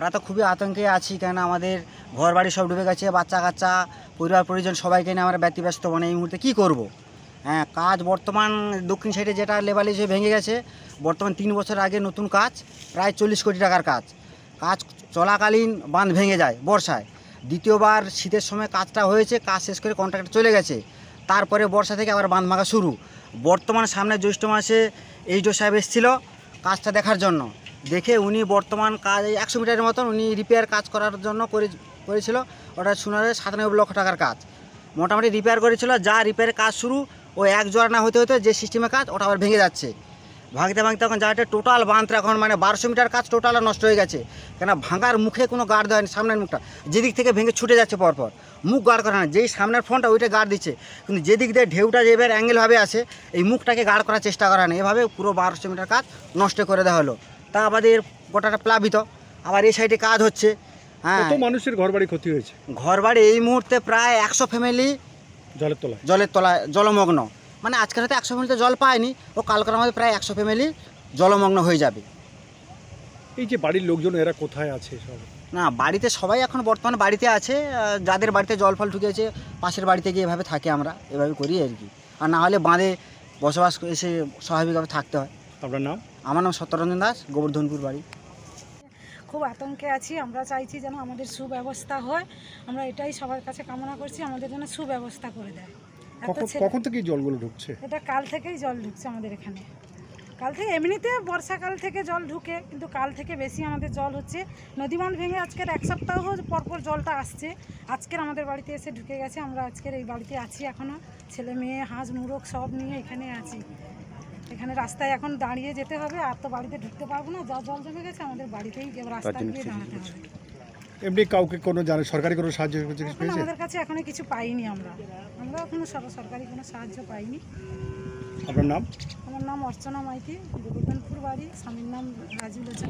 আমরা তো খুবই আতঙ্কে আছি, কেন আমাদের ঘর বাড়ি সব ডুবে গেছে, বাচ্চা কাচ্চা পরিবার পরিজন সবাইকে নিয়ে আমরা ব্যতিব্যস্ত। মানে এই মুহূর্তে কী করব। হ্যাঁ, কাজ বর্তমান দক্ষিণ সাইডে যেটা লেবালি যে ভেঙে গেছে, বর্তমান 3 বছর আগে নতুন কাজ, প্রায় 40 কোটি টাকার কাজ চলাকালীন বাঁধ ভেঙে যায় বর্ষায়। দ্বিতীয়বার শীতের সময় কাজটা হয়েছে, কাজ শেষ করে কন্ট্রাক্টর চলে গেছে, তারপরে বর্ষা থেকে আবার বাঁধ ভাঙা শুরু। বর্তমান সামনে জ্যৈষ্ঠ মাসে এইচও সাহেব এসেছিল কাজটা দেখার জন্য, দেখে উনি বর্তমান কাজ 100 মিটারের মতন উনি রিপেয়ার কাজ করার জন্য করেছিল। ওটা শোনা যায় 97 লক্ষ টাকার কাজ মোটামুটি রিপেয়ার করেছিল। যা রিপেয়ারের কাজ শুরু, ও এক জোড়া না হতে হতে যে সিস্টেমে কাজ, ওটা আবার ভেঙে যাচ্ছে। ভাঙতে ভাঙতে এখন যাটা টোটাল বাঁধটা এখন মানে 1200 মিটার কাজ টোটাল নষ্ট হয়ে গেছে। কেন ভাঙার মুখে কোনো গার্ড দেয়নি, সামনের মুখটা যেদিক থেকে ভেঙে ছুটে যাচ্ছে পরপর, মুখ গার্ড করে না। যেই সামনের ফ্রন্টটা ওইটা গার্ড দিচ্ছে, কিন্তু যেদিক দিয়ে ঢেউটা যেভাবে অ্যাঙ্গেলভাবে আসে, এই মুখটাকে গার্ড করার চেষ্টা করা নেই। এভাবে পুরো 1200 মিটার কাজ নষ্ট করে দেওয়া হলো। তা আমাদের গোটাটা প্লাবিত। আবার এই সাইডে কাজ হচ্ছে। হ্যাঁ, কত মানুষের ঘরবাড়ি ক্ষতি হয়েছে? ঘরবাড়ি এই মুহূর্তে প্রায় 100 ফ্যামিলি জলের তলায় জলমগ্ন। মানে আজকের হয়তো 100 ফ্যামিলিতে জল পায়নি, ও কালকের মধ্যে প্রায় 100 ফ্যামিলি জলমগ্ন হয়ে যাবে। এই যে বাড়ির লোকজন এরা কোথায় আছে সব? না, বাড়িতে সবাই এখন বর্তমানে বাড়িতে আছে। যাদের বাড়িতে জল ফল ঢুকেছে পাশের বাড়িতে গিয়ে এভাবে থাকে, আমরা এভাবে করি আর কি। আর না হলে বাঁধে বসবাস এসে স্বাভাবিকভাবে থাকতে হয়। আপনার নাম? আমার নাম সত্যরঞ্জন দাস, গোবর্ধনপুর বাড়ি। খুব আতঙ্কে আছি। আমরা চাইছি যেন আমাদের সুব্যবস্থা হয়। আমরা এটাই সবার কাছে কামনা করছি, আমাদের জন্য সুব্যবস্থা করে দেয়। কখন থেকে জলগুলো ঢুকছে? এটা কাল থেকেই জল ঢুকছে আমাদের এখানে। কাল থেকে এমনিতে বর্ষাকাল থেকে জল ঢুকে, কিন্তু কাল থেকে বেশি আমাদের জল হচ্ছে। নদীবাঁধ ভেঙে আজকের 1 সপ্তাহ পরপর জলটা আসছে। আজকের আমাদের বাড়িতে এসে ঢুকে গেছে। আমরা আজকের এই বাড়িতে আছি এখনও, ছেলে মেয়ে হাঁস মুরগ সব নিয়ে এখানে আছি। এখানে রাস্তায় এখন দাঁড়িয়ে যেতে হবে, আর তো বাড়িতে ঢুকতে পারবো না, যা জল জমে গেছে। আমাদের বাড়িতেই রাস্তা দিয়ে দাঁড়াতে হবে। এমনি কাউকে কোনো সরকারি কোনো সাহায্য পেয়েছে? আমাদের কাছে এখনো কিছু পাইনি। আমরা এখনো সরকারি কোনো সাহায্য পাইনি। আপনার নাম? আমার নাম অর্চনা মাইতি, গোবর্ধনপুর বাড়ি। স্বামীর নাম রাজু লোচন।